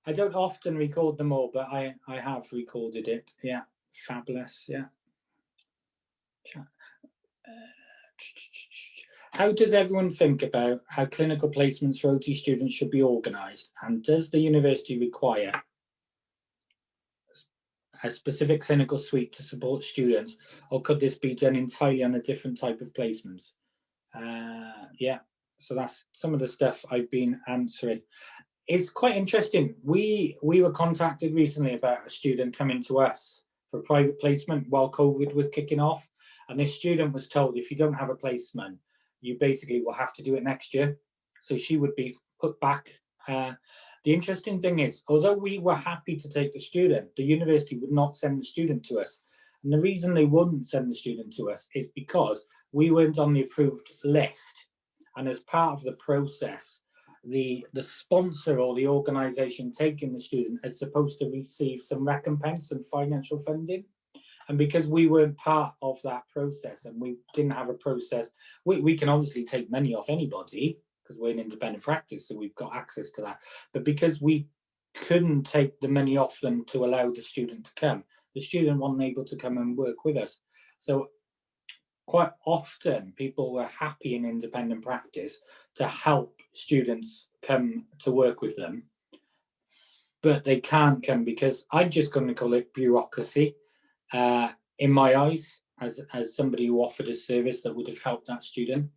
I don't often record them all, but I have recorded it. Yeah, fabulous. Yeah. How does everyone think about how clinical placements for OT students should be organised? And does the university require a specific clinical suite to support students, or could this be done entirely on a different type of placements? Yeah, so that's some of the stuff I've been answering. It's quite interesting. We were contacted recently about a student coming to us for a private placement while COVID was kicking off, and this student was told, if you don't have a placement, you basically will have to do it next year. So she would be put back. The interesting thing is, although we were happy to take the student, the university would not send the student to us. And the reason they wouldn't send the student to us is because we weren't on the approved list. And as part of the process, the sponsor or the organisation taking the student is supposed to receive some recompense and financial funding. And because we weren't part of that process and we didn't have a process, we can obviously take money off anybody because we're an independent practice, so we've got access to that. But because we couldn't take the money off them to allow the student to come, the student wasn't able to come and work with us. So quite often people were happy in independent practice to help students come to work with them, but they can't come because I'm just going to call it bureaucracy. In my eyes, as somebody who offered a service that would have helped that student.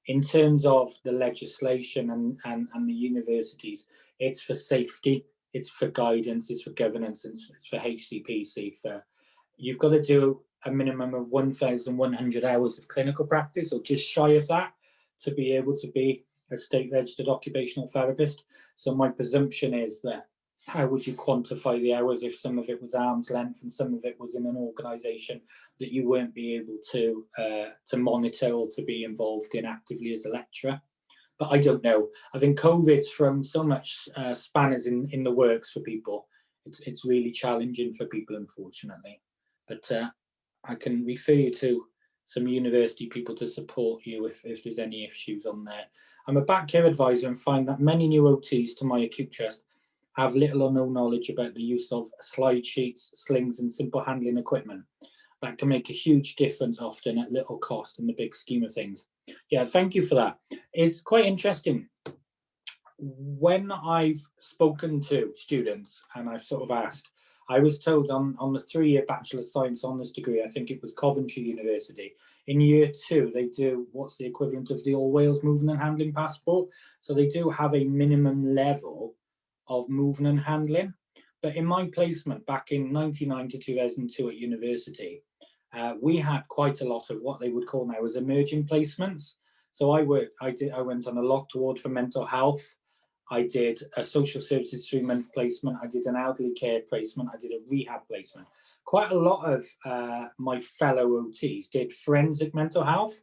In terms of the legislation and the universities, it's for safety, it's for guidance, it's for governance, it's for HCPC. You've got to do a minimum of 1,100 hours of clinical practice, or just shy of that, to be able to be a state registered occupational therapist. So my presumption is that how would you quantify the hours if some of it was arm's length and some of it was in an organisation that you weren't be able to monitor or to be involved in actively as a lecturer? But I don't know. I think COVID's thrown so much spanners in the works for people. It's really challenging for people, unfortunately. But I can refer you to some university people to support you if there's any issues on there. I'm a back care advisor and find that many new OTs to my acute trust have little or no knowledge about the use of slide sheets, slings, and simple handling equipment. That can make a huge difference often at little cost in the big scheme of things. Yeah, thank you for that. It's quite interesting. When I've spoken to students and I've sort of asked, I was told on the 3-year Bachelor of Science Honours degree, I think it was Coventry University, in year 2, they do what's the equivalent of the All Wales Moving and Handling Passport. So they do have a minimum level of moving and handling. But in my placement back in 99 to 2002 at university, we had quite a lot of what they would call now as emerging placements. So I went on a locked ward for mental health. I did a social services 3-month placement. I did an elderly care placement. I did a rehab placement. Quite a lot of my fellow OTs did forensic mental health.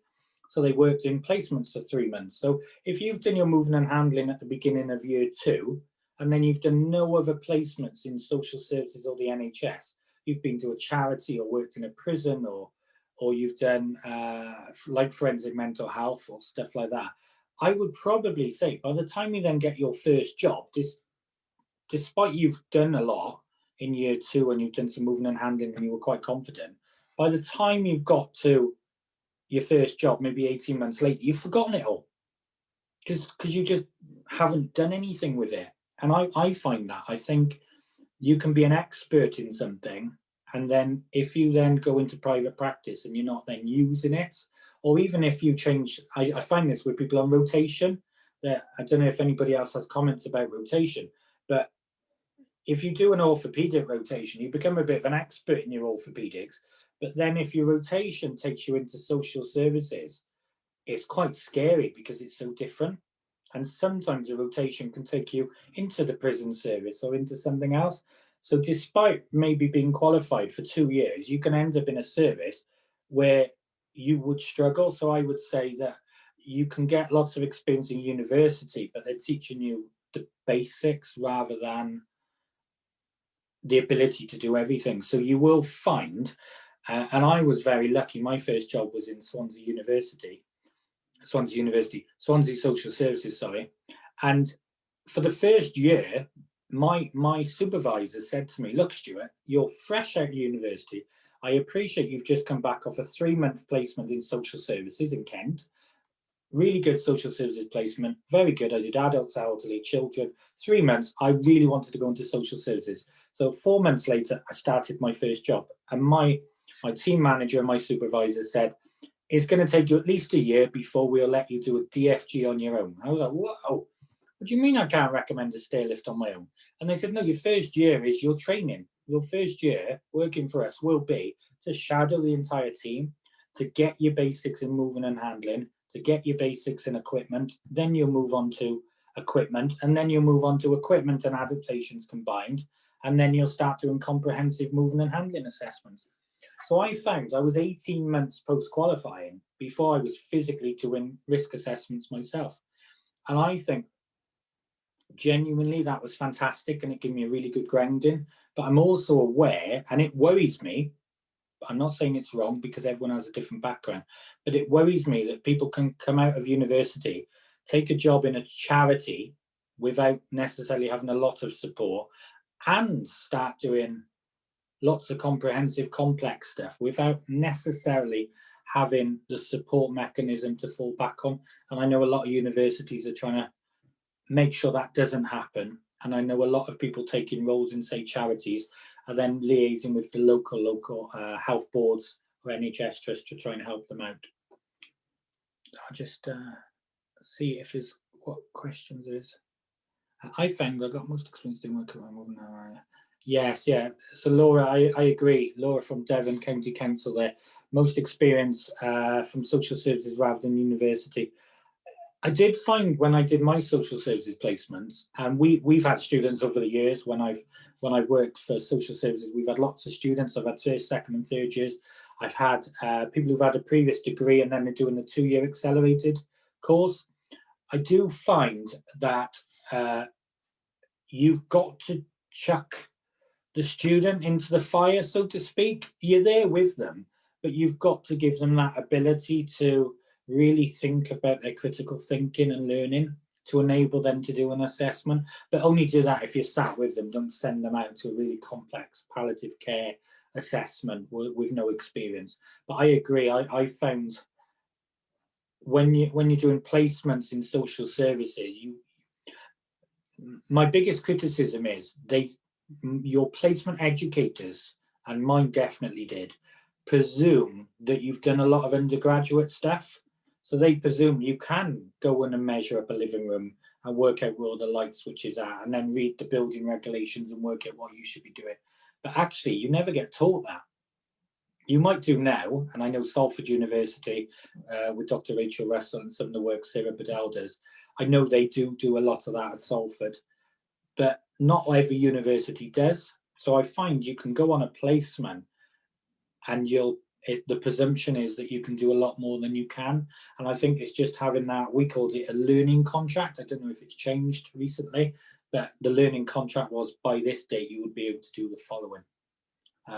So they worked in placements for 3 months. So if you've done your moving and handling at the beginning of year 2, and then you've done no other placements in social services or the NHS, you've been to a charity or worked in a prison, or you've done like forensic mental health or stuff like that, I would probably say by the time you then get your first job, despite you've done a lot in year 2 and you've done some moving and handling and you were quite confident, by the time you've got to your first job, maybe 18 months later, you've forgotten it all because you just haven't done anything with it. And I find that, I think you can be an expert in something, and then if you then go into private practice and you're not then using it, or even if you change, I find this with people on rotation, that I don't know if anybody else has comments about rotation, but if you do an orthopedic rotation, you become a bit of an expert in your orthopedics. But then if your rotation takes you into social services, it's quite scary because it's so different. And sometimes a rotation can take you into the prison service or into something else. So despite maybe being qualified for 2 years, you can end up in a service where you would struggle. So I would say that you can get lots of experience in university, but they're teaching you the basics rather than the ability to do everything. So you will find, and I was very lucky, my first job was in Swansea Social Services, sorry. And for the first year, my supervisor said to me, look, Stuart, you're fresh out of university. I appreciate you've just come back off a 3-month placement in social services in Kent. Really good social services placement, very good. I did adults, elderly, children. 3 months, I really wanted to go into social services. So 4 months later, I started my first job. And my team manager and my supervisor said, it's going to take you at least a year before we'll let you do a DFG on your own. I was like, whoa, what do you mean I can't recommend a stair lift on my own? And they said, no, your first year is your training. Your first year working for us will be to shadow the entire team, to get your basics in moving and handling, to get your basics in equipment. Then you'll move on to equipment, and then you'll move on to equipment and adaptations combined. And then you'll start doing comprehensive moving and handling assessments. So I found I was 18 months post-qualifying before I was physically doing risk assessments myself. And I think genuinely that was fantastic, and it gave me a really good grounding. But I'm also aware, and it worries me, I'm not saying it's wrong because everyone has a different background, but it worries me that people can come out of university, take a job in a charity without necessarily having a lot of support, and start doing lots of comprehensive, complex stuff without necessarily having the support mechanism to fall back on. And I know a lot of universities are trying to make sure that doesn't happen. And I know a lot of people taking roles in, say, charities are then liaising with the local health boards or NHS trusts to try and help them out. I'll just see if there's what questions there is. I found I got most experience doing work around moving now. Yes, yeah. So Laura, I agree. Laura from Devon County Council there. Most experience from social services rather than university. I did find when I did my social services placements, and we've had students over the years when I've worked for social services, we've had lots of students. I've had first, second, and third years. I've had people who've had a previous degree and then they're doing the 2-year accelerated course. I do find that you've got to chuck the student into the fire, so to speak. You're there with them, but you've got to give them that ability to really think about their critical thinking and learning to enable them to do an assessment. But only do that if you're sat with them. Don't send them out to a really complex palliative care assessment with no experience. But I agree. I found when you're doing placements in social services, my biggest criticism is your placement educators, and mine definitely did, presume that you've done a lot of undergraduate stuff. So they presume you can go in and measure up a living room and work out where all the light switches are, and then read the building regulations and work out what you should be doing. But actually, you never get taught that. You might do now, and I know Salford University with Dr. Rachel Russell and some of the work Sarah Bedell does, I know they do a lot of that at Salford, but not every university does. So I find you can go on a placement and the presumption is that you can do a lot more than you can. And I think it's just having that, we called it a learning contract. I don't know if it's changed recently, but the learning contract was by this date, you would be able to do the following,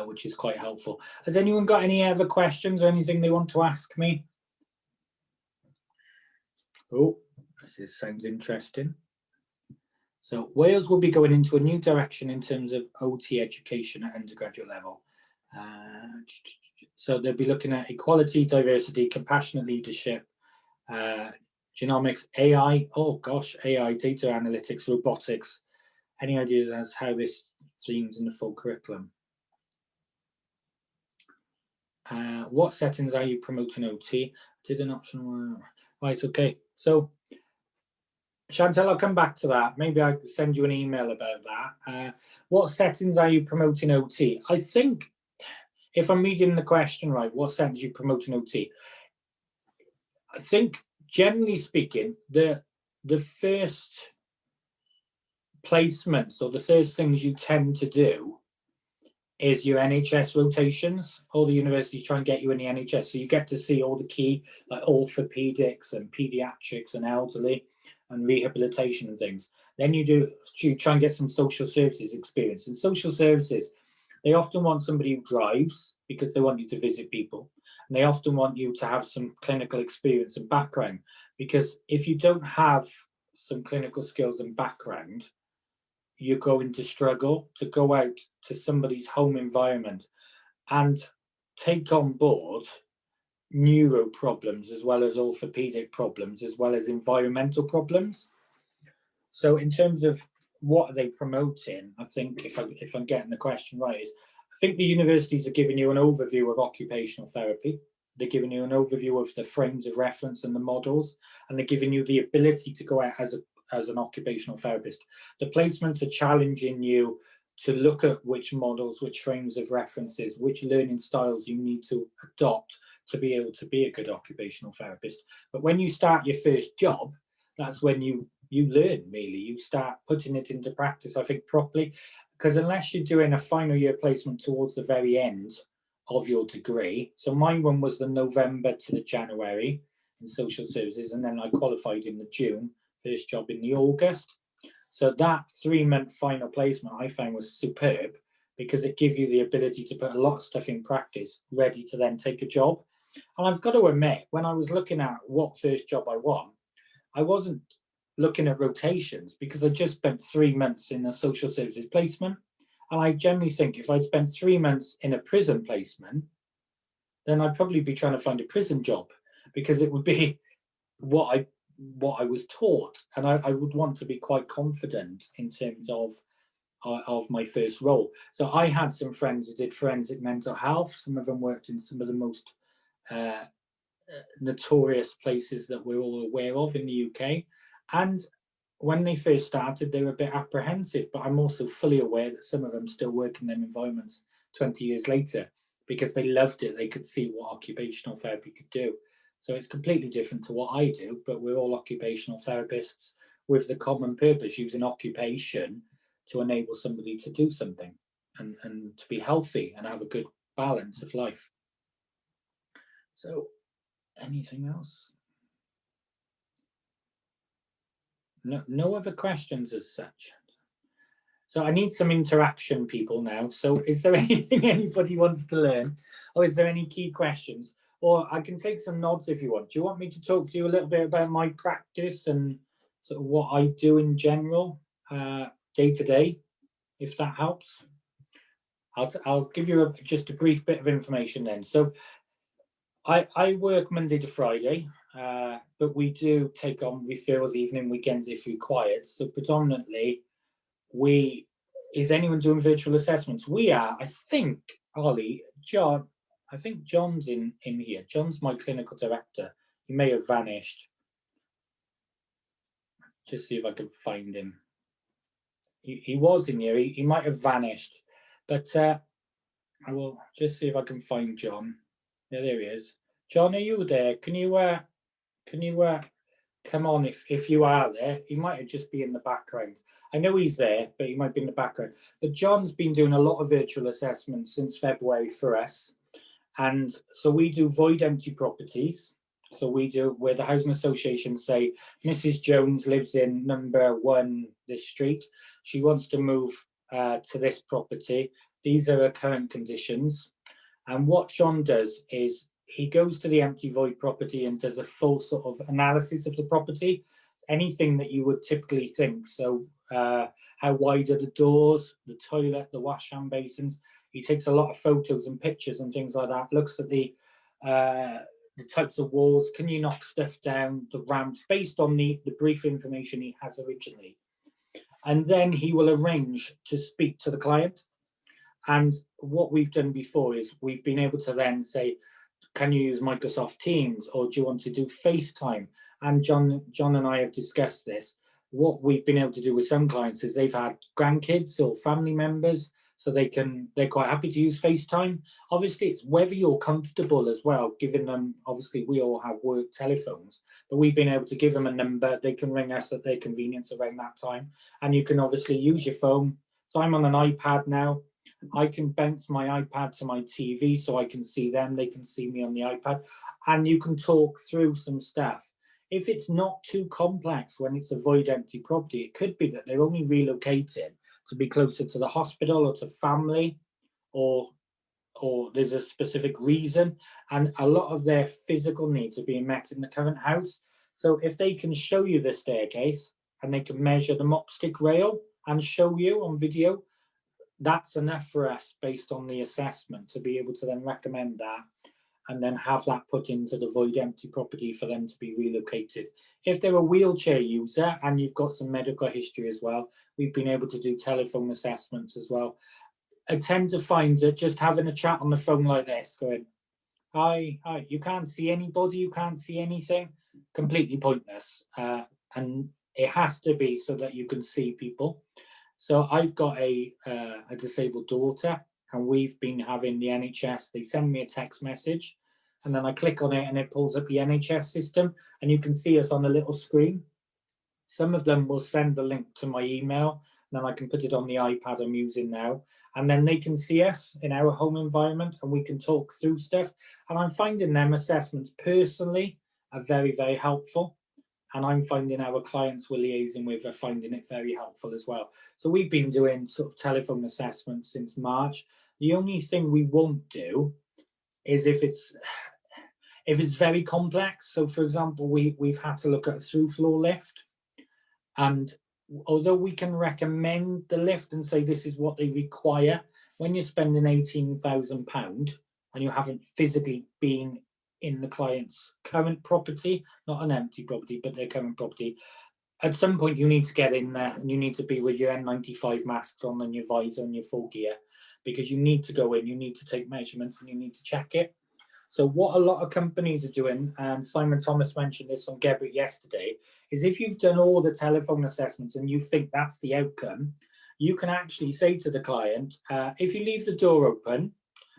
which is quite helpful. Has anyone got any other questions or anything they want to ask me? Oh, this sounds interesting. So Wales will be going into a new direction in terms of OT education at undergraduate level. So they'll be looking at equality, diversity, compassionate leadership, genomics, AI, oh gosh, AI, data analytics, robotics. Any ideas as how this themes in the full curriculum? What settings are you promoting OT? Did an option, right, okay. So Chantal, I'll come back to that. Maybe I could send you an email about that. What settings are you promoting OT? I think, if I'm reading the question right, what settings are you promoting OT? I think, generally speaking, the first placements or the first things you tend to do is your NHS rotations. All the universities try and get you in the NHS, so you get to see all the key, like orthopedics and pediatrics and elderly and rehabilitation and things. Then you try and get some social services experience. In social services, they often want somebody who drives because they want you to visit people. And they often want you to have some clinical experience and background, because if you don't have some clinical skills and background, you're going to struggle to go out to somebody's home environment and take on board neuro problems as well as orthopedic problems as well as environmental problems. So in terms of what are they promoting, I think if I'm getting the question right, is I think the universities are giving you an overview of occupational therapy. They're giving you an overview of the frames of reference and the models, and they're giving you the ability to go out as an occupational therapist. The placements are challenging you to look at which models, which frames of references, which learning styles you need to adopt to be able to be a good occupational therapist. But when you start your first job, that's when you learn, really. You start putting it into practice, I think, properly, because unless you're doing a final year placement towards the very end of your degree, so my one was the November to the January in social services, and then I qualified in the June, first job in the August. So that 3-month final placement I found was superb, because it gives you the ability to put a lot of stuff in practice, ready to then take a job. And I've got to admit, when I was looking at what first job I want, I wasn't looking at rotations, because I just spent 3 months in a social services placement. And I generally think if I'd spent 3 months in a prison placement, then I'd probably be trying to find a prison job, because it would be what I was taught. And I would want to be quite confident in terms of my first role. So I had some friends who did forensic mental health. Some of them worked in some of the most notorious places that we're all aware of in the UK. And when they first started, they were a bit apprehensive, but I'm also fully aware that some of them still work in them environments 20 years later, because they loved it. They could see what occupational therapy could do. So it's completely different to what I do, but we're all occupational therapists with the common purpose, using occupation to enable somebody to do something and to be healthy and have a good balance of life. So anything else? No other questions as such. So I need some interaction, people, now. So is there anything anybody wants to learn? Or is there any key questions? Or I can take some nods if you want. Do you want me to talk to you a little bit about my practice and sort of what I do in general, day to day, if that helps? I'll give you just a brief bit of information then. So I work Monday to Friday, but we do take on referrals evening, weekends if required. So predominantly, is anyone doing virtual assessments? We are, I think, Ollie, John, I think John's in here. John's my clinical director. He may have vanished. Just see if I can find him. He was in here. He might have vanished, but I will just see if I can find John. Yeah, there he is. John, are you there? Can you come on if you are there? He might have just be in the background. I know he's there, but he might be in the background. But John's been doing a lot of virtual assessments since February for us. And so we do void empty properties. So we do where the housing association say, Mrs. Jones lives in number 1, this street. She wants to move to this property. These are her current conditions. And what John does is he goes to the empty void property and does a full sort of analysis of the property, anything that you would typically think. So how wide are the doors, the toilet, the wash hand basins. He takes a lot of photos and pictures and things like that, looks at the types of walls, can you knock stuff down, the ramps, based on the brief information he has originally. And then he will arrange to speak to the client. And what we've done before is we've been able to then say, can you use Microsoft Teams, or do you want to do FaceTime? And John and I have discussed this. What we've been able to do with some clients is they've had grandkids or family members, so they're quite happy to use FaceTime. Obviously, it's whether you're comfortable as well, giving them, obviously we all have work telephones, but we've been able to give them a number. They can ring us at their convenience around that time. And you can obviously use your phone. So I'm on an iPad now. I can bounce my iPad to my TV so I can see them. They can see me on the iPad. And you can talk through some stuff. If it's not too complex when it's a void empty property, it could be that they're only relocated to be closer to the hospital or to family, or there's a specific reason, and a lot of their physical needs are being met in the current house. So if they can show you the staircase, and they can measure the mop stick rail and show you on video, that's enough for us based on the assessment to be able to then recommend that and then have that put into the void empty property for them to be relocated. If they're a wheelchair user and you've got some medical history as well, we've been able to do telephone assessments as well. I tend to find that just having a chat on the phone like this, going, hi, you can't see anybody, you can't see anything, completely pointless. And it has to be so that you can see people. So I've got a disabled daughter, and we've been having the NHS, they send me a text message, and then I click on it and it pulls up the NHS system, and you can see us on a little screen. Some of them will send the link to my email, and then I can put it on the iPad I'm using now, and then they can see us in our home environment and we can talk through stuff. And I'm finding them assessments personally are very, very helpful. And I'm finding our clients we're liaising with are finding it very helpful as well. So we've been doing sort of telephone assessments since March. The only thing we won't do is if it's very complex. So for example, we've had to look at a through floor lift, and although we can recommend the lift and say this is what they require, when you're spending £18,000 and you haven't physically been in the client's current property, not an empty property, but their current property, at some point you need to get in there and you need to be with your N95 masks on and your visor and your full gear, because you need to go in, you need to take measurements and you need to check it. So what a lot of companies are doing, and Simon Thomas mentioned this on Gebrit yesterday, is if you've done all the telephone assessments and you think that's the outcome, you can actually say to the client, if you leave the door open,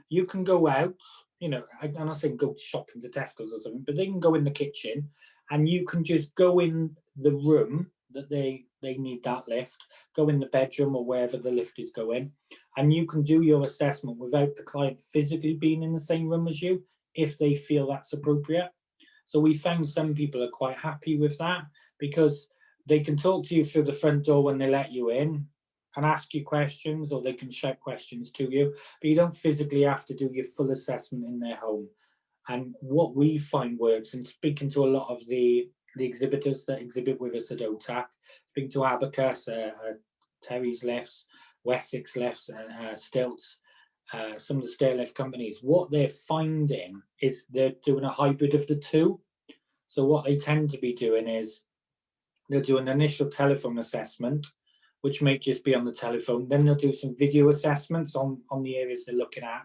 you can go out, you know, I'm not saying go shopping to Tesco's or something, but they can go in the kitchen and you can just go in the room that they need that lift, go in the bedroom or wherever the lift is going, and you can do your assessment without the client physically being in the same room as you, if they feel that's appropriate. So we found some people are quite happy with that, because they can talk to you through the front door when they let you in and ask you questions, or they can shout questions to you, but you don't physically have to do your full assessment in their home. And what we find works, and speaking to a lot of the exhibitors that exhibit with us at OTAC, speaking to Abacus, Terry's Lifts, Wessex Lifts, Stilts, some of the stairlift companies, what they're finding is they're doing a hybrid of the two. So what they tend to be doing is they'll do an initial telephone assessment, which may just be on the telephone. Then they'll do some video assessments on the areas they're looking at.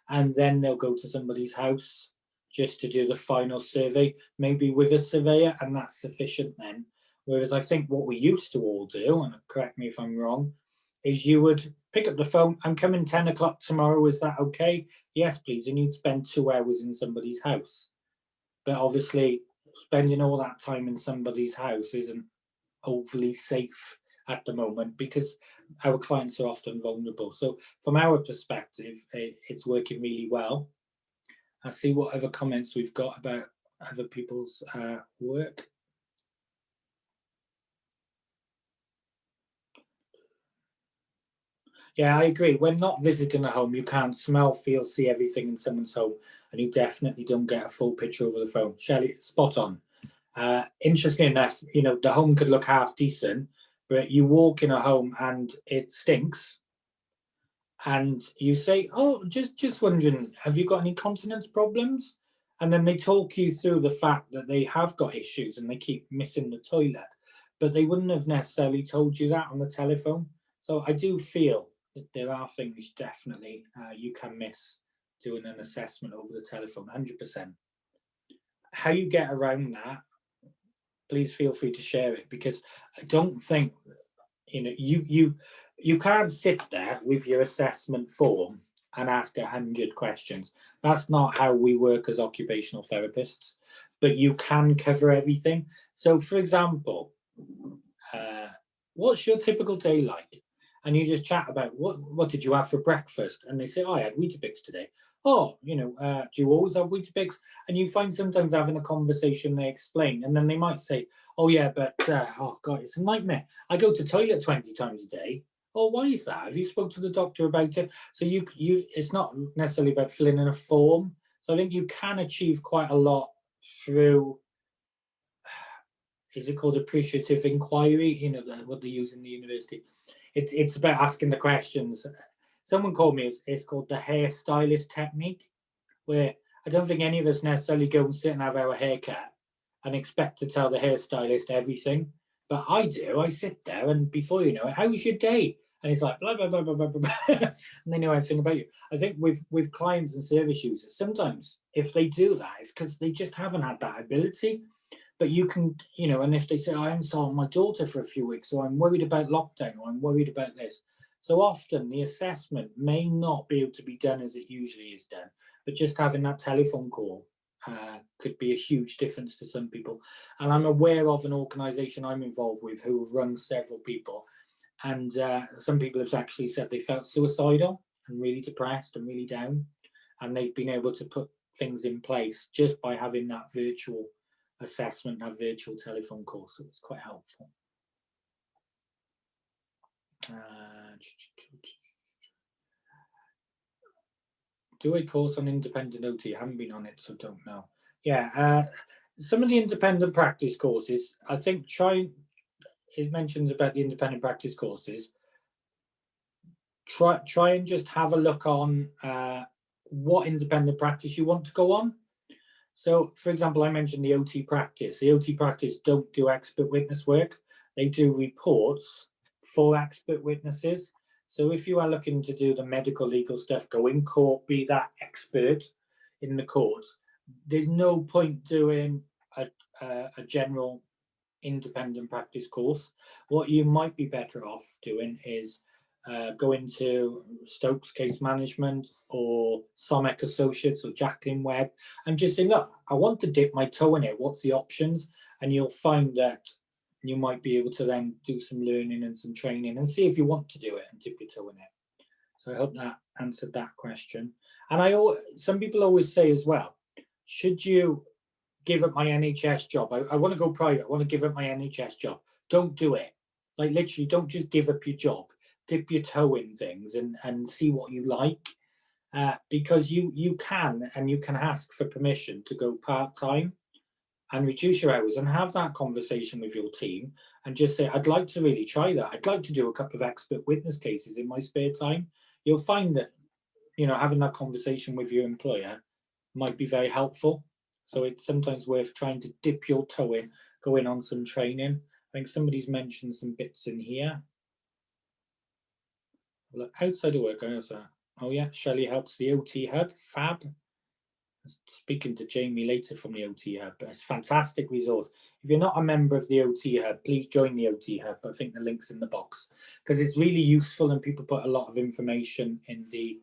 And then they'll go to somebody's house just to do the final survey, maybe with a surveyor, and that's sufficient then. Whereas I think what we used to all do, and correct me if I'm wrong, is you would pick up the phone, I'm coming 10 o'clock tomorrow, is that okay? Yes, please. You need to spend 2 hours in somebody's house. But obviously, spending all that time in somebody's house isn't overly safe at the moment, because our clients are often vulnerable. So from our perspective, it's working really well. I'll see what other comments we've got about other people's work. Yeah, I agree. When not visiting a home, you can't smell, feel, see everything in someone's home, and you definitely don't get a full picture over the phone. Shelley, spot on. Interestingly enough, you know, the home could look half decent, but you walk in a home and it stinks, and you say, oh, just wondering, have you got any continence problems? And then they talk you through the fact that they have got issues and they keep missing the toilet, but they wouldn't have necessarily told you that on the telephone. So I do feel that there are things definitely you can miss doing an assessment over the telephone, 100%. How you get around that, please feel free to share it, because I don't think, you know, you can't sit there with your assessment form and ask 100 questions. That's not how we work as occupational therapists, but you can cover everything. So for example, what's your typical day like? And you just chat about what did you have for breakfast? And they say, oh, I had Weetabix today. Oh, you know, do you always have Weetabix? And you find sometimes having a conversation, they explain, and then they might say, oh yeah, but oh God, it's a nightmare. I go to toilet 20 times a day. Oh, why is that? Have you spoke to the doctor about it? So you it's not necessarily about filling in a form. So I think you can achieve quite a lot through is it called appreciative inquiry? You know, what they use in the university. It's about asking the questions. Someone called me, it's called the hairstylist technique, where I don't think any of us necessarily go and sit and have our hair cut and expect to tell the hairstylist everything. But I do. I sit there, and before you know it, how was your day? And it's like blah blah blah blah blah blah, and they know everything about you. I think with clients and service users, sometimes if they do that, it's because they just haven't had that ability. But you can, you know, and if they say, I haven't saw my daughter for a few weeks, so I'm worried about lockdown, or I'm worried about this. So often the assessment may not be able to be done as it usually is done, but just having that telephone call could be a huge difference to some people. And I'm aware of an organisation I'm involved with who have run several people, and some people have actually said they felt suicidal and really depressed and really down, and they've been able to put things in place just by having that virtual assessment, that virtual telephone call. So it's quite helpful. Do a course on independent OT. I haven't been on it, so don't know. Yeah, some of the independent practice courses, I think it mentions about the independent practice courses. Try and just have a look on what independent practice you want to go on. So, for example, I mentioned the OT practice. The OT practice don't do expert witness work. They do reports for expert witnesses. So if you are looking to do the medical legal stuff, go in court, be that expert in the courts, there's no point doing a general independent practice course. What you might be better off doing is go into Stokes Case Management or Somec Associates or Jacqueline Webb and just say, look, I want to dip my toe in it. What's the options? And you'll find that you might be able to then do some learning and some training and see if you want to do it and dip your toe in it. So I hope that answered that question. And some people always say as well, should you give up my NHS job? I want to go private. I want to give up my NHS job. Don't do it. Like literally, don't just give up your job. Dip your toe in things and see what you like, because you can ask for permission to go part-time and reduce your hours and have that conversation with your team and just say, I'd like to really try that. I'd like to do a couple of expert witness cases in my spare time. You'll find that, you know, having that conversation with your employer might be very helpful. So it's sometimes worth trying to dip your toe in, go in on some training. I think somebody's mentioned some bits in here. Outside of work, oh yeah, Shelley helps the OT Hub, fab. Speaking to Jamie later from the OT Hub, but it's a fantastic resource. If you're not a member of the OT Hub, please join the OT Hub. I think the link's in the box because it's really useful and people put a lot of information in the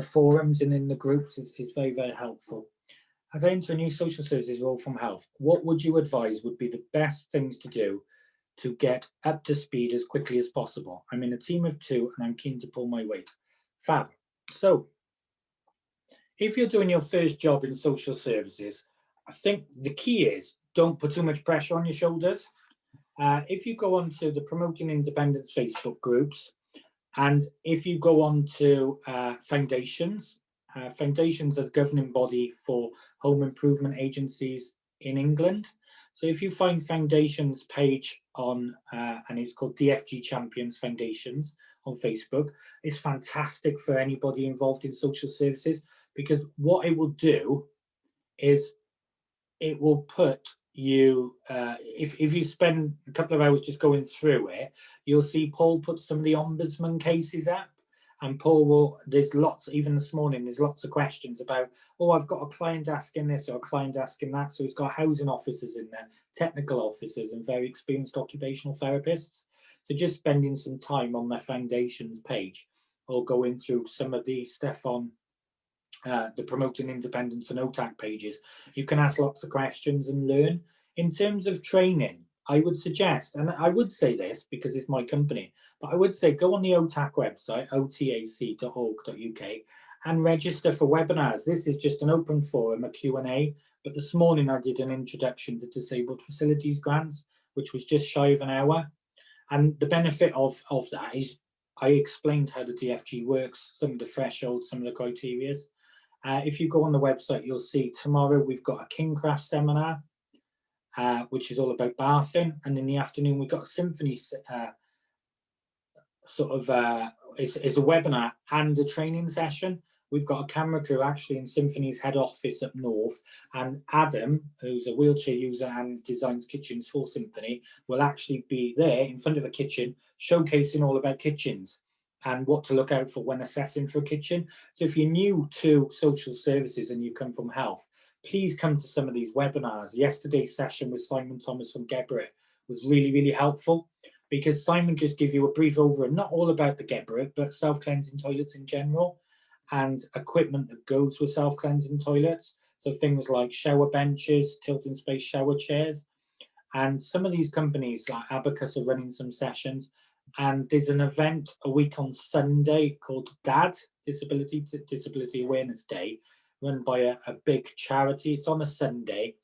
forums and in the groups. It's very, very helpful. As I enter a new social services role from health, what would you advise would be the best things to do to get up to speed as quickly as possible? I'm in a team of 2 and I'm keen to pull my weight. Fab. So if you're doing your first job in social services, I think the key is don't put too much pressure on your shoulders. If you go onto the Promoting Independence Facebook groups, and if you go on to foundations, foundations are the governing body for home improvement agencies in England. So if you find foundations page on, and it's called DFG Champions Foundations on Facebook, it's fantastic for anybody involved in social services, because what it will do is it will put you, if you spend a couple of hours just going through it, you'll see Paul put some of the ombudsman cases up, and Paul will, there's lots, even this morning, there's lots of questions about, oh, I've got a client asking this or a client asking that. So he's got housing officers in there, technical officers, and very experienced occupational therapists. So just spending some time on their foundations page or going through some of the stuff on the Promoting Independence and OTAC pages, you can ask lots of questions and learn. In terms of training, I would suggest, and I would say this because it's my company, but I would say go on the OTAC website, otac.org.uk, and register for webinars. This is just an open forum, a Q&A, but this morning I did an introduction to disabled facilities grants, which was just shy of an hour. And the benefit of that is I explained how the DFG works, some of the thresholds, some of the criteria. If you go on the website, you'll see tomorrow we've got a Kingcraft seminar. which is all about bathing. And in the afternoon, we've got a symphony it's a webinar and a training session. We've got a camera crew actually in Symphony's head office up north, and Adam, who's a wheelchair user and designs kitchens for Symphony, will actually be there in front of a kitchen showcasing all about kitchens and what to look out for when assessing for a kitchen. So if you're new to social services and you come from health, please come to some of these webinars. Yesterday's session with Simon Thomas from Geberit was really, really helpful, because Simon just gives you a brief overview, not all about the Geberit, but self-cleansing toilets in general and equipment that goes with self-cleansing toilets. So things like shower benches, tilting space shower chairs. And some of these companies like Abacus are running some sessions. And there's an event a week on Sunday called DAD, Disability Awareness Day, run by a big charity. It's on a Sunday,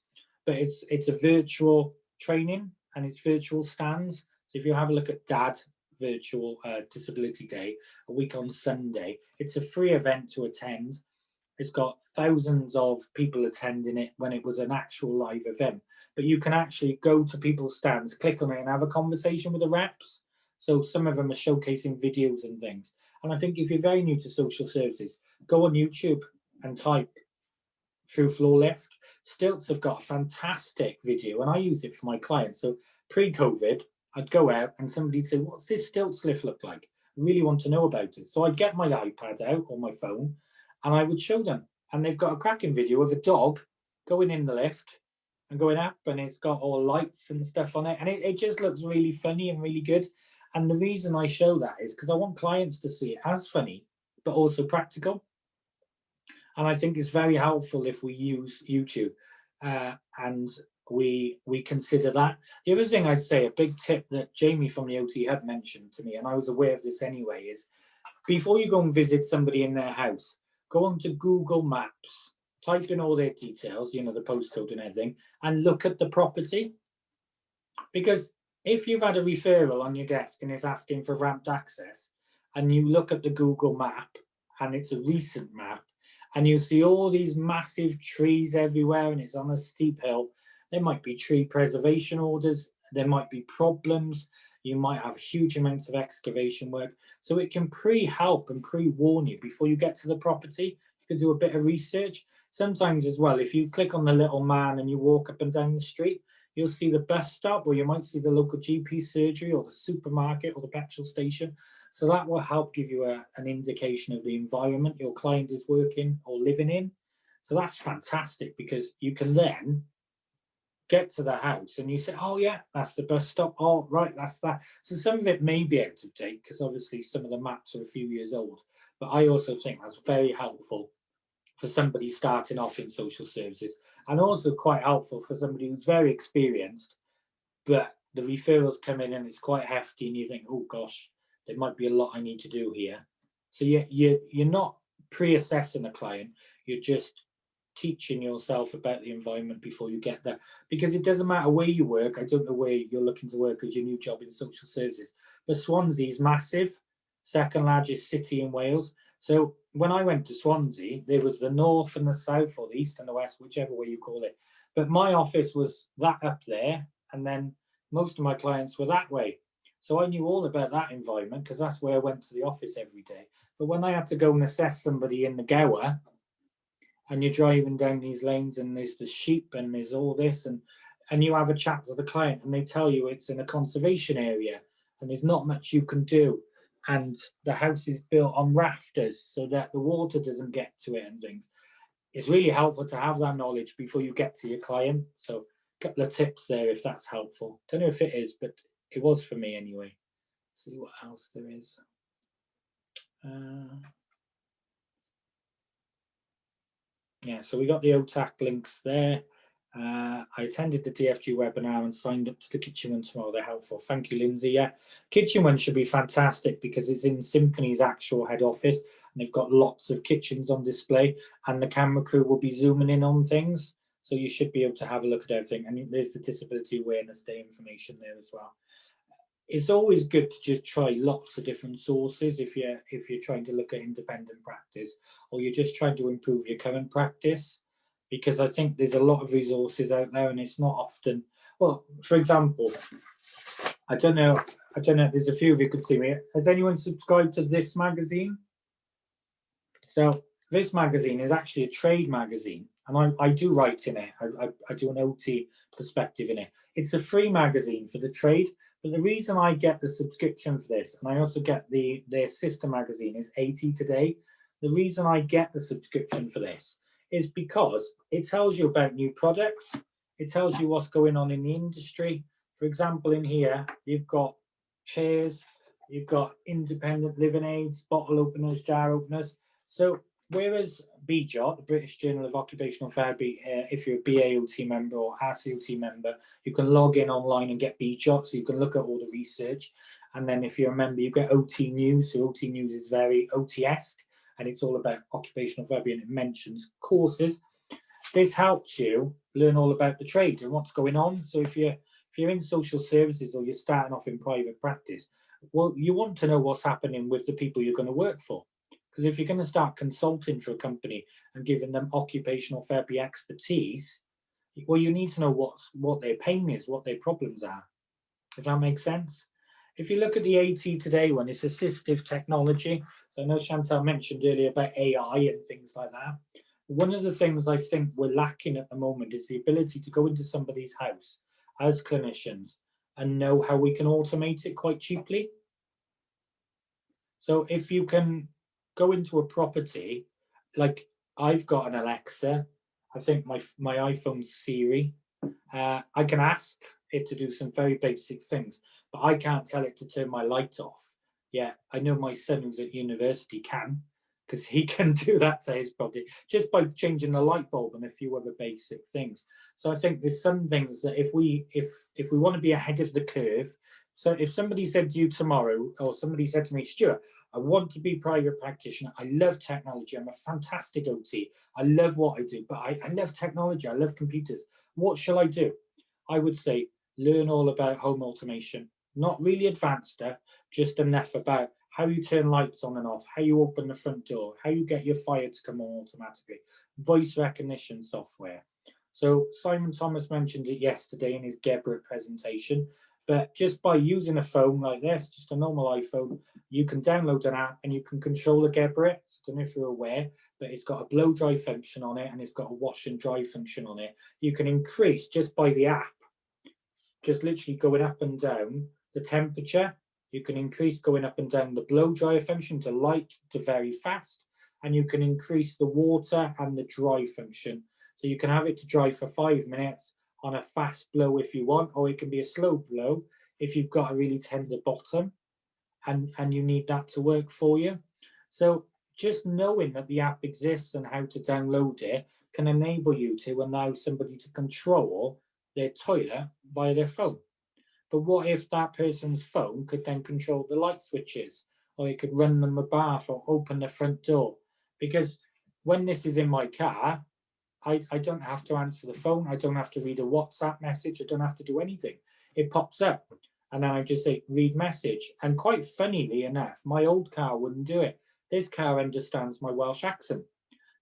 but it's a virtual training and it's virtual stands. So if you have a look at DAD, Virtual Disability Day, a week on Sunday, it's a free event to attend. It's got thousands of people attending it when it was an actual live event. But you can actually go to people's stands, click on it and have a conversation with the reps. So some of them are showcasing videos and things. And I think if you're very new to social services, go on YouTube and type through floor lift. Stilts have got a fantastic video and I use it for my clients. So pre-COVID, I'd go out and somebody'd say, what's this stilts lift look like? I really want to know about it. So I'd get my iPad out or my phone and I would show them. And they've got a cracking video of a dog going in the lift and going up, and it's got all lights and stuff on it. And it just looks really funny and really good. And the reason I show that is because I want clients to see it as funny, but also practical. And I think it's very helpful if we use YouTube and we consider that. The other thing I'd say, a big tip that Jamie from the OT Hub mentioned to me, and I was aware of this anyway, is before you go and visit somebody in their house, go onto Google Maps, type in all their details, you know, the postcode and everything, and look at the property. Because if you've had a referral on your desk and it's asking for ramped access, and you look at the Google map, and it's a recent map, and you see all these massive trees everywhere, and it's on a steep hill, there might be tree preservation orders, there might be problems, you might have huge amounts of excavation work. So it can pre-help and pre-warn you before you get to the property. You can do a bit of research. Sometimes as well, if you click on the little man and you walk up and down the street, you'll see the bus stop, or you might see the local GP surgery or the supermarket or the petrol station. So that will help give you an indication of the environment your client is working or living in. So that's fantastic, because you can then get to the house and you say, oh yeah, that's the bus stop. Oh, right, that's that. So some of it may be out of date because obviously some of the maps are a few years old. But I also think that's very helpful for somebody starting off in social services, and also quite helpful for somebody who's very experienced, but the referrals come in and it's quite hefty and you think, oh gosh, there might be a lot I need to do here. So you're not pre-assessing a client, you're just teaching yourself about the environment before you get there. Because it doesn't matter where you work. I don't know where you're looking to work as your new job in social services, but Swansea's massive, second largest city in Wales. So when I went to Swansea, there was the north and the south, or the east and the west, whichever way you call it. But my office was that up there, and then most of my clients were that way. So I knew all about that environment because that's where I went to the office every day. But when I had to go and assess somebody in the Gower, and you're driving down these lanes and there's the sheep and there's all this, and you have a chat to the client and they tell you it's in a conservation area and there's not much you can do, and the house is built on rafters so that the water doesn't get to it and things. It's really helpful to have that knowledge before you get to your client. So a couple of tips there if that's helpful. Don't know if it is, but it was for me anyway. See what else there is. Yeah, so we got the OTAC links there. I attended the DFG webinar and signed up to the kitchen one tomorrow. They're helpful. Thank you, Lindsay. Yeah, kitchen one should be fantastic because it's in Symphony's actual head office and they've got lots of kitchens on display, and the camera crew will be zooming in on things. So you should be able to have a look at everything. And there's the Disability Awareness Day information there as well. It's always good to just try lots of different sources if you're trying to look at independent practice, or you're just trying to improve your current practice, because I think there's a lot of resources out there and it's not often Well, for example, I don't know, there's a few of you could see me. Has anyone subscribed to this magazine? So this magazine is actually a trade magazine, and I do write in it. I do an OT perspective in it. It's a free magazine for the trade, but the reason I get the subscription for this, and I also get their sister magazine, is AT Today. The reason I get the subscription for this is because it tells you about new products. It tells you what's going on in the industry. For example, in here, you've got chairs, you've got independent living aids, bottle openers, jar openers. So whereas BJOT, the British Journal of Occupational Therapy, if you're a BAOT member or RCOT member, you can log in online and get BJOT, so you can look at all the research. And then if you're a member, you get OT News. So OT News is very OT-esque, and it's all about occupational therapy, and it mentions courses. This helps you learn all about the trade and what's going on. So if you're in social services or you're starting off in private practice, well, you want to know what's happening with the people you're going to work for. Because if you're going to start consulting for a company and giving them occupational therapy expertise, well, you need to know what their pain is, what their problems are, if that makes sense. If you look at the AT Today one, it's assistive technology. So I know Chantal mentioned earlier about AI and things like that. One of the things I think we're lacking at the moment is the ability to go into somebody's house as clinicians and know how we can automate it quite cheaply. So if you can go into a property, like I've got an Alexa, I think my iPhone's Siri. I can ask it to do some very basic things, but I can't tell it to turn my light off. Yeah, I know my son who's at university can, because he can do that to his property just by changing the light bulb and a few other basic things. So I think there's some things that if we want to be ahead of the curve. So if somebody said to you tomorrow, or somebody said to me, Stuart, I want to be private practitioner. I love technology. I'm a fantastic OT. I love what I do, but I love technology. I love computers. What shall I do? I would say learn all about home automation. Not really advanced stuff, just enough about how you turn lights on and off, how you open the front door, how you get your fire to come on automatically, voice recognition software. So Simon Thomas mentioned it yesterday in his Geberit presentation, but just by using a phone like this, just a normal iPhone, you can download an app and you can control a Geberit. I don't know if you're aware, but it's got a blow dry function on it and it's got a wash and dry function on it. You can increase just by the app, just literally going up and down the temperature. You can increase going up and down the blow dryer function to light to very fast, and you can increase the water and the dry function. So you can have it to dry for 5 minutes on a fast blow if you want, or it can be a slow blow if you've got a really tender bottom and you need that to work for you. So just knowing that the app exists and how to download it can enable you to allow somebody to control their toilet via their phone. But what if that person's phone could then control the light switches, or it could run them a bath or open the front door? Because when this is in my car, I don't have to answer the phone. I don't have to read a WhatsApp message. I don't have to do anything. It pops up and then I just say, read message. And quite funnily enough, my old car wouldn't do it. This car understands my Welsh accent.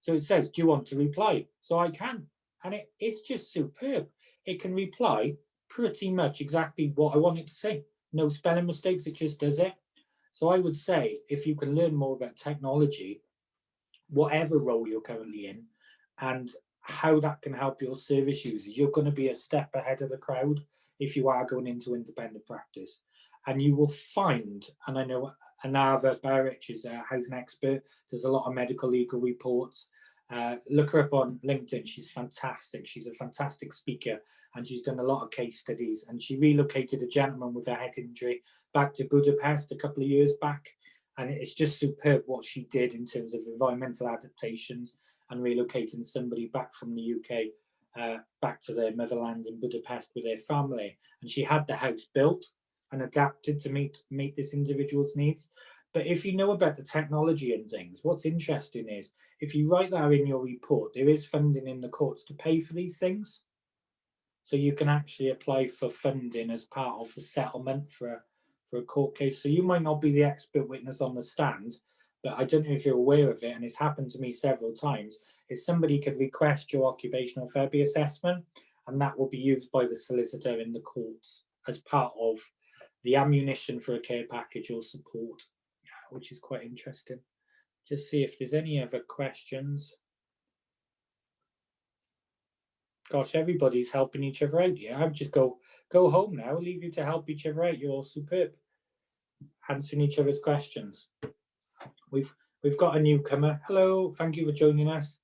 So it says, do you want to reply? So I can. And it's just superb. It can reply pretty much exactly what I want it to say. No spelling mistakes, it just does it. So I would say if you can learn more about technology, whatever role you're currently in, and how that can help your service users, you're going to be a step ahead of the crowd if you are going into independent practice. And you will find, and I know Anava Barrich is a housing expert, there's a lot of medical legal reports. Look her up on LinkedIn. She's fantastic. She's a fantastic speaker, and she's done a lot of case studies. And she relocated a gentleman with a head injury back to Budapest a couple of years back. And it's just superb what she did in terms of environmental adaptations and relocating somebody back from the UK back to their motherland in Budapest with their family. And she had the house built and adapted to meet this individual's needs. But if you know about the technology and things, what's interesting is if you write that in your report, there is funding in the courts to pay for these things. So you can actually apply for funding as part of the settlement for a court case. So you might not be the expert witness on the stand, but I don't know if you're aware of it, and it's happened to me several times, is somebody could request your occupational therapy assessment, and that will be used by the solicitor in the courts as part of the ammunition for a care package or support, which is quite interesting. Just see if there's any other questions. Gosh, everybody's helping each other out. Yeah, I'd just go home now, leave you to help each other out. You're all superb, answering each other's questions. We've got a newcomer. Hello, thank you for joining us.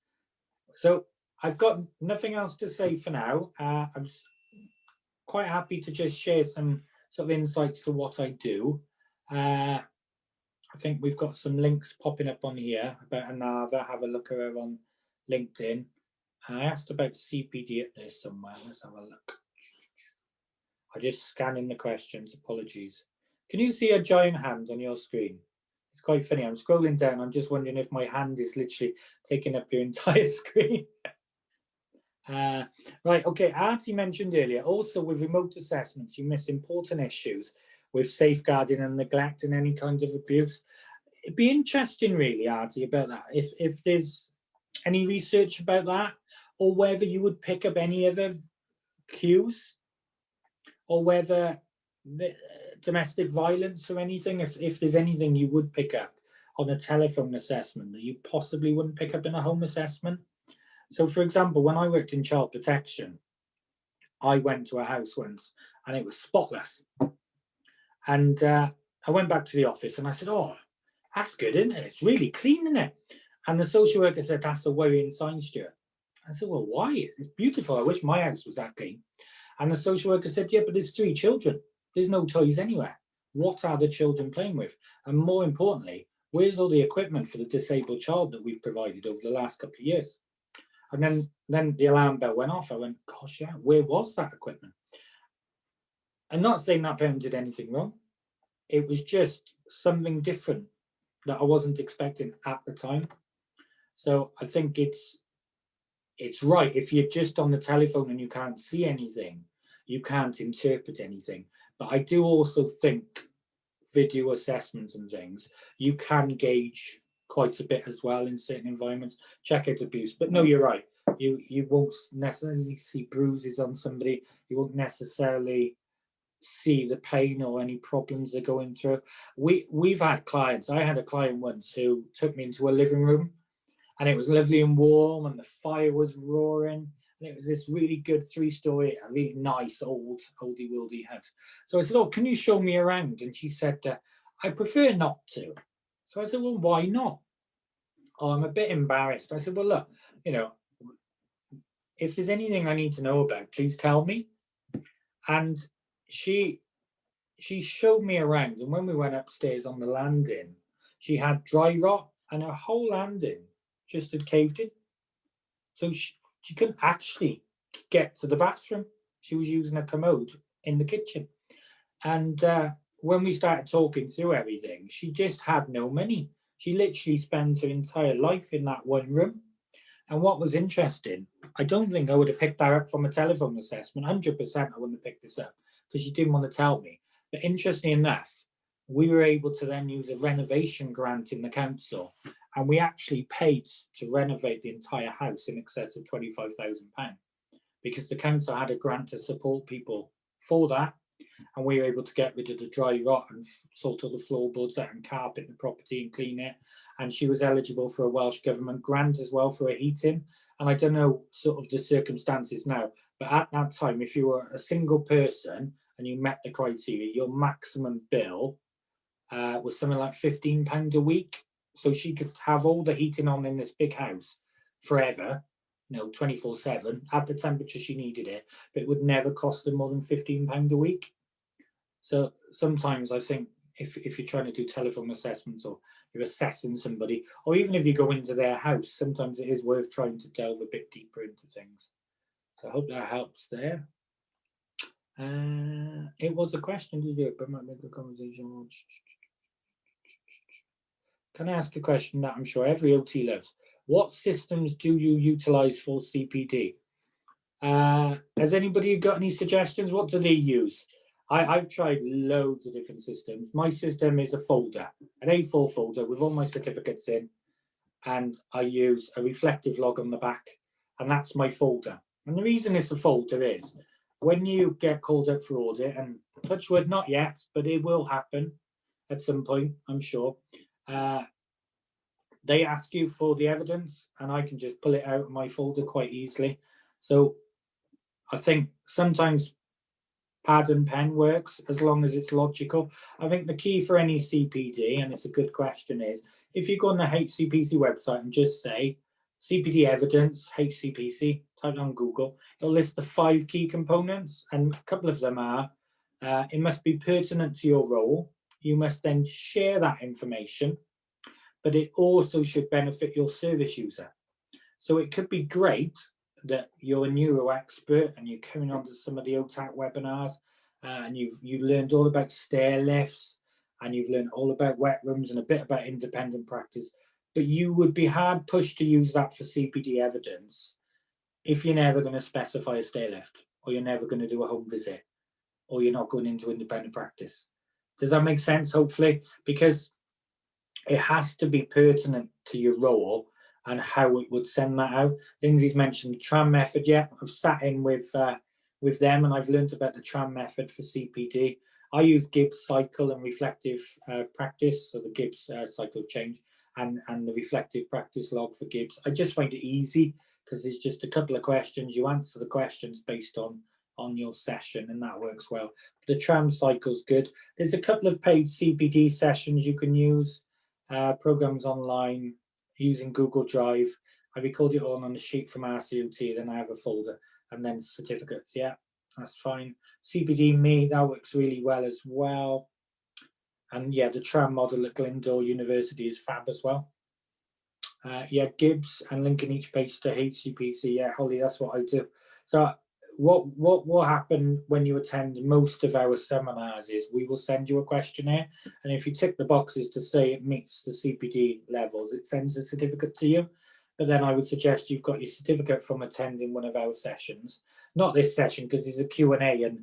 So I've got nothing else to say for now. I'm quite happy to just share some sort of insights to what I do. I think we've got some links popping up on here about Anava. Have a look at her on LinkedIn. I asked about CPD up there somewhere. Let's have a look. I'm just scanning the questions. Apologies. Can you see a giant hand on your screen? It's quite funny. I'm scrolling down. I'm just wondering if my hand is literally taking up your entire screen. Right, okay. Artie mentioned earlier, also with remote assessments, you miss important issues with safeguarding and neglect and any kind of abuse. It'd be interesting, really, Artie, about that. If there's any research about that, or whether you would pick up any other cues, or whether domestic violence or anything, if there's anything you would pick up on a telephone assessment that you possibly wouldn't pick up in a home assessment. So, for example, when I worked in child protection, I went to a house once and it was spotless. And I went back to the office and I said, oh, that's good, isn't it? It's really clean, isn't it? And the social worker said, that's a worrying sign, Stuart. I said, well, why? It's beautiful. I wish my house was that clean. And the social worker said, yeah, but there's 3 children. There's no toys anywhere. What are the children playing with? And more importantly, where's all the equipment for the disabled child that we've provided over the last couple of years? And then the alarm bell went off. I went, gosh, yeah, where was that equipment? I'm not saying that parent did anything wrong. It was just something different that I wasn't expecting at the time. So I think it's right. If you're just on the telephone and you can't see anything, you can't interpret anything. But I do also think video assessments and things, you can gauge quite a bit as well in certain environments, check out abuse. But no, you're right. You won't necessarily see bruises on somebody. You won't necessarily see the pain or any problems they're going through. We've had clients. I had a client once who took me into a living room, and it was lovely and warm, and the fire was roaring, and it was this really good 3-story, a really nice oldie worldy house. So I said, oh, can you show me around? And she said, I prefer not to. So I said, well, why not? Oh, I'm a bit embarrassed. I said, well, look, if there's anything I need to know about, please tell me. And she showed me around, and when we went upstairs on the landing, she had dry rot, and her whole landing just had caved in. So she couldn't actually get to the bathroom. She was using a commode in the kitchen. And when we started talking through everything, she just had no money. She literally spent her entire life in that one room. And what was interesting, I don't think I would have picked that up from a telephone assessment. 100% I wouldn't have picked this up because she didn't want to tell me. But interestingly enough, we were able to then use a renovation grant in the council, and we actually paid to renovate the entire house in excess of £25,000 because the council had a grant to support people for that, and we were able to get rid of the dry rot and sort all the floorboards out and carpet the property and clean it. And she was eligible for a Welsh Government grant as well for a heating. And I don't know sort of the circumstances now, but at that time, if you were a single person and you met the criteria, your maximum bill was something like £15 a week. So she could have all the heating on in this big house forever, 24/7 at the temperature she needed it, but it would never cost her more than £15 a week. So sometimes I think if you're trying to do telephone assessments or you're assessing somebody, or even if you go into their house, sometimes it is worth trying to delve a bit deeper into things. So I hope that helps there. It was a question to do, but might make the conversation. Can I ask a question that I'm sure every OT loves? What systems do you utilize for CPD? Has anybody got any suggestions? What do they use? I've tried loads of different systems. My system is a folder, an A4 folder with all my certificates in, and I use a reflective log on the back, and that's my folder. And the reason it's a folder is when you get called up for audit, and touch wood, not yet, but it will happen at some point, I'm sure. They ask you for the evidence, and I can just pull it out of my folder quite easily. So I think sometimes pad and pen works as long as it's logical. I think the key for any CPD, and it's a good question, is if you go on the HCPC website and just say CPD evidence, HCPC, type on Google, it'll list the 5 key components, and a couple of them are, it must be pertinent to your role. You must then share that information, but it also should benefit your service user. So it could be great that you're a neuro expert and you're coming onto some of the OTAC webinars, and you learned all about stair lifts, and you've learned all about wet rooms and a bit about independent practice, but you would be hard pushed to use that for CPD evidence if you're never going to specify a stair lift, or you're never going to do a home visit, or you're not going into independent practice. Does that make sense? Hopefully, because it has to be pertinent to your role and how it would send that out. Lindsay's mentioned the Tram Method. Yeah, I've sat in with them, and I've learned about the Tram Method for CPD. I use Gibbs cycle and reflective practice, so the Gibbs cycle of change and the reflective practice log for Gibbs. I just find it easy because it's just a couple of questions. You answer the questions based on your session, and that works well. The Tram cycle's good. There's a couple of paid CPD sessions you can use, programs online, using Google Drive. I record it all on a sheet from RCOT, then I have a folder, and then certificates. Yeah, that's fine. CPD Me, that works really well as well. And yeah, the Tram model at Glyndor University is fab as well. Yeah, Gibbs and linking each page to HCPC. Yeah, Holly, that's what I do. So what will happen when you attend most of our seminars is we will send you a questionnaire, and if you tick the boxes to say it meets the CPD levels, it sends a certificate to you. But then I would suggest you've got your certificate from attending one of our sessions, not this session because it's a Q&A, and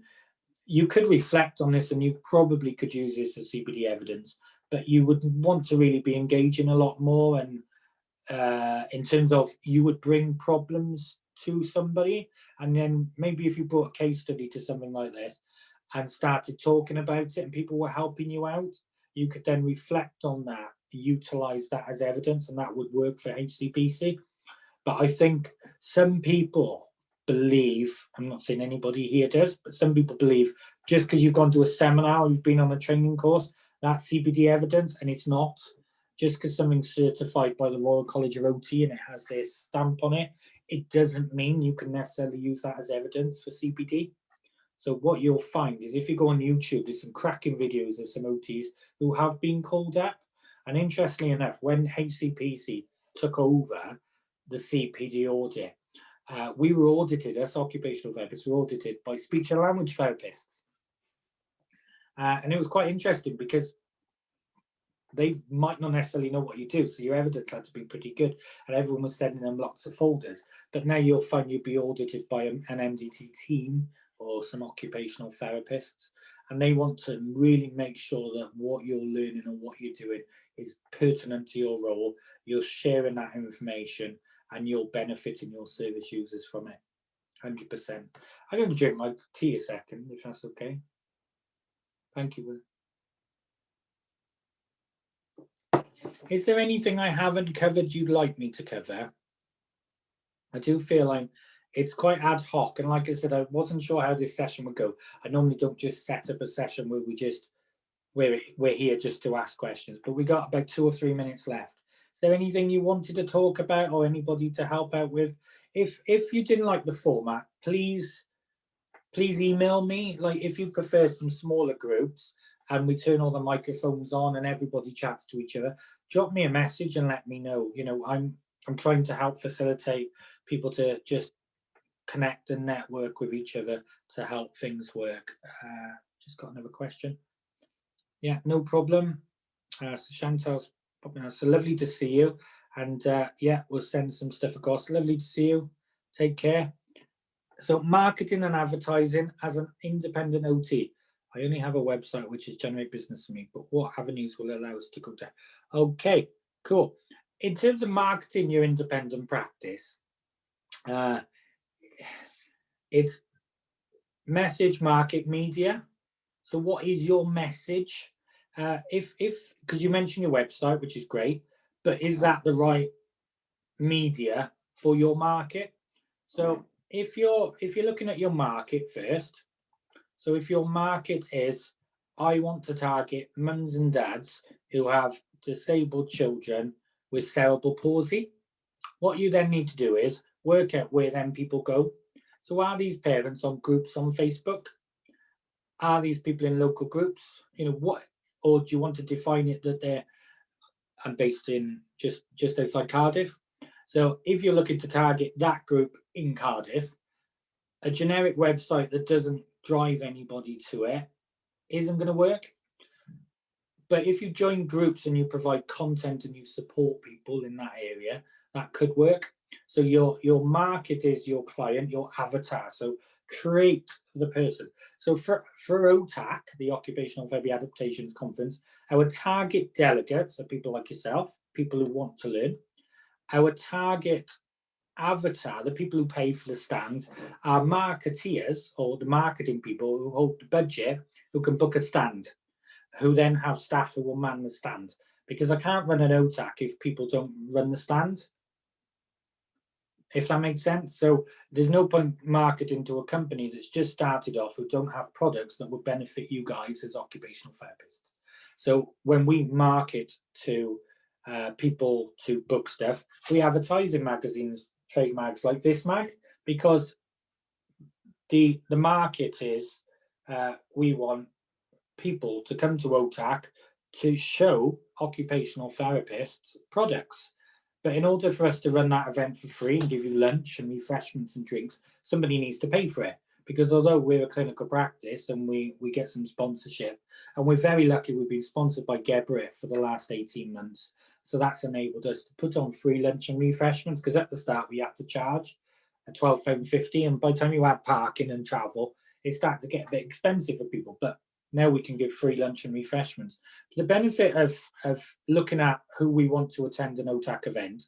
you could reflect on this and you probably could use this as CPD evidence, but you would want to really be engaging a lot more, and in terms of you would bring problems to somebody, and then maybe if you brought a case study to something like this and started talking about it and people were helping you out, you could then reflect on that, utilize that as evidence, and that would work for HCPC. But I think some people believe, I'm not saying anybody here does, but some people believe just because you've gone to a seminar or you've been on a training course, that's CPD evidence, and it's not. Just because something's certified by the Royal College of OT and it has their stamp on it, it doesn't mean you can necessarily use that as evidence for CPD. So what you'll find is if you go on YouTube, there's some cracking videos of some OTs who have been called up. And interestingly enough, when HCPC took over the CPD audit, we were audited, us occupational therapists were audited by speech and language therapists. And it was quite interesting because they might not necessarily know what you do, so your evidence had to be pretty good, and everyone was sending them lots of folders. But now you'll find you'll be audited by an MDT team or some occupational therapists, and they want to really make sure that what you're learning and what you're doing is pertinent to your role, you're sharing that information, and you're benefiting your service users from it. 100%. I'm going to drink my tea a second, if that's okay. Thank you, Will. Is there anything I haven't covered you'd like me to cover? I do feel like it's quite ad hoc, and like I said, I wasn't sure how this session would go. I normally don't just set up a session where we're here just to ask questions, but we got about 2 or 3 minutes left. Is there anything you wanted to talk about or anybody to help out with? If you didn't like the format, please email me. Like if you prefer some smaller groups and we turn all the microphones on and everybody chats to each other, drop me a message and let me know. You know, I'm trying to help facilitate people to just connect and network with each other to help things work. Just got another question. Yeah, no problem. So Chantal's popping out. So lovely to see you. And yeah, we'll send some stuff across. Lovely to see you. Take care. So marketing and advertising as an independent OT. I only have a website which is Generate Business for me, but what avenues will allow us to go down? Okay, cool. In terms of marketing your independent practice, It's message, market, media. So what is your message? Because you mentioned your website, which is great, but is that the right media for your market? So if you're looking at your market first, so if your market is, I want to target mums and dads who have disabled children with cerebral palsy, what you then need to do is work out where then people go. So are these parents on groups on Facebook? Are these people in local groups? What, or do you want to define it that they're based in just outside Cardiff? So if you're looking to target that group in Cardiff, a generic website that doesn't drive anybody to it isn't going to work. But if you join groups and you provide content and you support people in that area, that could work. So your market is your client, your avatar. So create the person. So for OTAC, the Occupational Therapy Adaptations Conference, our target delegates are people like yourself, people who want to learn. Our target avatar, the people who pay for the stands, are marketeers, or the marketing people who hold the budget, who can book a stand, who then have staff who will man the stand. Because I can't run an OTAC if people don't run the stand, if that makes sense. So there's no point marketing to a company that's just started off, who don't have products that would benefit you guys as occupational therapists. So when we market to people to book stuff, we advertise in magazines, trade mags like this mag, because the market is, we want people to come to OTAC to show occupational therapists products. But in order for us to run that event for free and give you lunch and refreshments and drinks, somebody needs to pay for it. Because although we're a clinical practice and we get some sponsorship, and we're very lucky, we've been sponsored by Geberit for the last 18 months. So that's enabled us to put on free lunch and refreshments, because at the start we had to charge £12.50, and by the time you add parking and travel, it started to get a bit expensive for people. But now we can give free lunch and refreshments. The benefit of looking at who we want to attend an OTAC event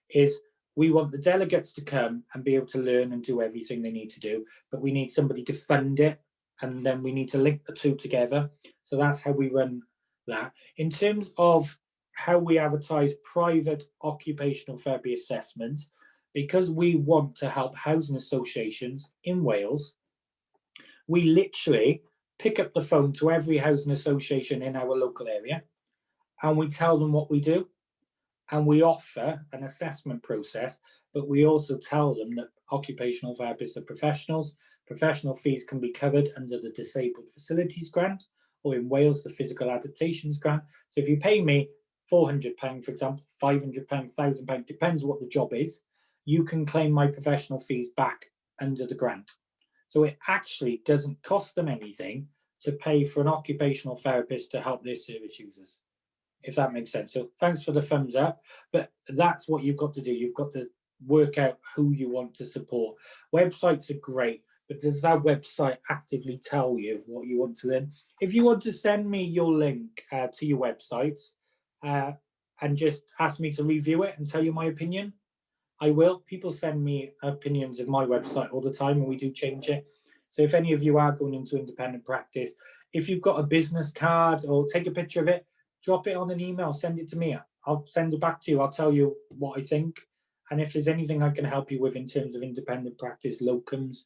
is we want the delegates to come and be able to learn and do everything they need to do, but we need somebody to fund it, and then we need to link the two together. So that's how we run that. In terms of how we advertise private occupational therapy assessment, because we want to help housing associations in Wales, we literally pick up the phone to every housing association in our local area, and we tell them what we do, and we offer an assessment process, but we also tell them that occupational therapists are professionals. Professional fees can be covered under the Disabled Facilities Grant, or in Wales, the Physical Adaptations Grant. So if you pay me £400, for example, £500, £1,000, depends what the job is, you can claim my professional fees back under the grant. So it actually doesn't cost them anything to pay for an occupational therapist to help their service users, if that makes sense. So thanks for the thumbs up, but that's what you've got to do. You've got to work out who you want to support. Websites are great, but does that website actively tell you what you want to learn? If you want to send me your link to your website and just ask me to review it and tell you my opinion, I will. People send me opinions of my website all the time, and we do change it. So if any of you are going into independent practice, if you've got a business card, or take a picture of it, drop it on an email, send it to me. I'll send it back to you. I'll tell you what I think. And if there's anything I can help you with in terms of independent practice, locums,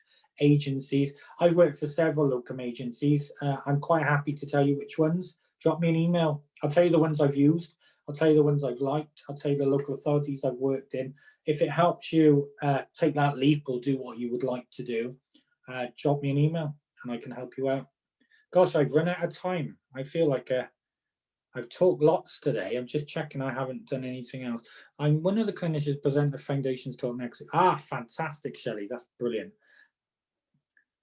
agencies. I've worked for several locum agencies. I'm quite happy to tell you which ones. Drop me an email. I'll tell you the ones I've used. I'll tell you the ones I've liked. I'll tell you the local authorities I've worked in. If it helps you take that leap or do what you would like to do, drop me an email and I can help you out. Gosh, I've run out of time. I feel like I've talked lots today. I'm just checking I haven't done anything else. I'm one of the clinicians present the Foundations talk next week. Fantastic, Shelley. That's brilliant.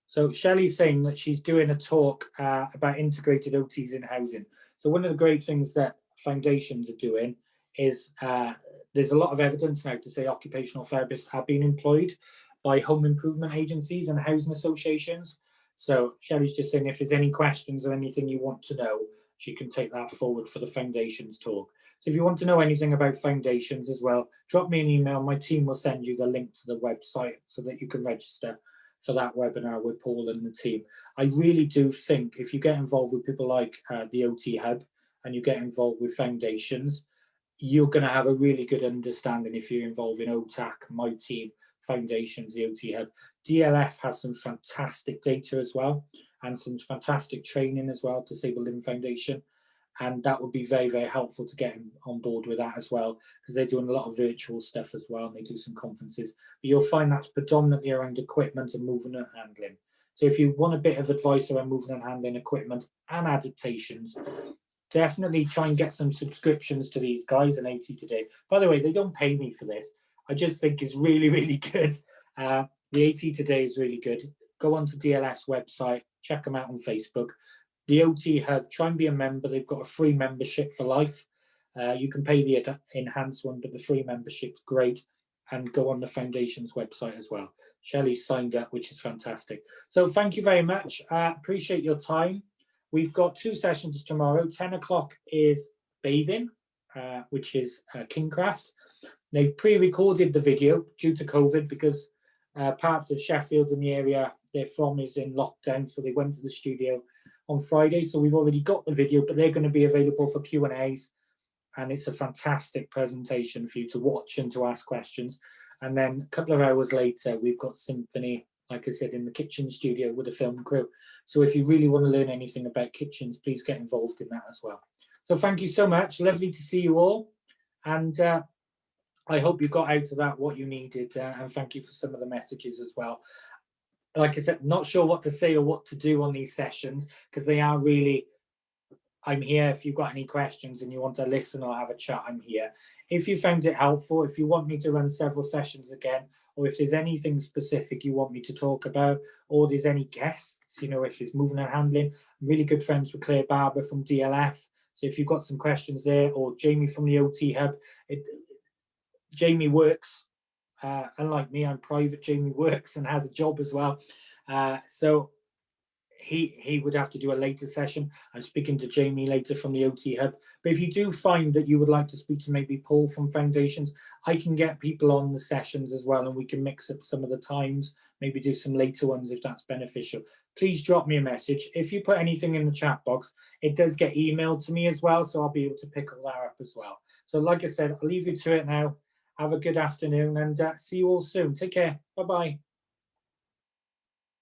So Shelley's saying that she's doing a talk about integrated OTs in housing. So one of the great things that Foundations are doing is there's a lot of evidence now to say occupational therapists have been employed by home improvement agencies and housing associations. So Shelley's just saying if there's any questions or anything you want to know, she can take that forward for the Foundations talk. So if you want to know anything about Foundations as well, drop me an email. My team will send you the link to the website so that you can register. for that webinar with Paul and the team. I really do think if you get involved with people like the OT Hub and you get involved with foundations, you're going to have a really good understanding if you're involved in OTAC, my team, foundations, the OT Hub. DLF has some fantastic data as well, and some fantastic training as well, Disabled Living Foundation. And that would be very, very helpful to get on board with that as well, because they're doing a lot of virtual stuff as well, and they do some conferences. But you'll find that's predominantly around equipment and moving and handling. So if you want a bit of advice around moving and handling equipment and adaptations, definitely try and get some subscriptions to these guys and AT Today. By the way, they don't pay me for this. I just think it's really, really good. The AT Today is really good. Go onto DLF's website, check them out on Facebook. The OT Hub, try and be a member. They've got a free membership for life. You can pay the enhanced one, but the free membership's great. And go on the foundation's website as well. Shelley's signed up, which is fantastic. So thank you very much. Appreciate your time. We've got 2 sessions tomorrow. 10 o'clock is bathing, which is Kingcraft. They've pre-recorded the video due to COVID because parts of Sheffield and the area they're from is in lockdown. So they went to the studio on Friday. So we've already got the video, but they're going to be available for Q&As. And it's a fantastic presentation for you to watch and to ask questions. And then a couple of hours later, we've got Symphony, like I said, in the kitchen studio with a film crew. So if you really want to learn anything about kitchens, please get involved in that as well. So thank you so much. Lovely to see you all. And I hope you got out of that what you needed. And thank you for some of the messages as well. Like I said, not sure what to say or what to do on these sessions because they are really, I'm here if you've got any questions and you want to listen or have a chat, I'm here. If you found it helpful, if you want me to run several sessions again, or if there's anything specific you want me to talk about, or there's any guests, you know, if it's moving and handling, I'm really good friends with Claire Barber from DLF. So if you've got some questions there, or Jamie from the OT Hub, Jamie works, unlike me, I'm private, Jamie works and has a job as well. So he would have to do a later session. I'm speaking to Jamie later from the OT Hub. But if you do find that you would like to speak to maybe Paul from Foundations, I can get people on the sessions as well, and we can mix up some of the times, maybe do some later ones if that's beneficial. Please drop me a message. If you put anything in the chat box, it does get emailed to me as well, so I'll be able to pick all that up as well. So like I said, I'll leave you to it now. Have a good afternoon and see you all soon. Take care. Bye-bye.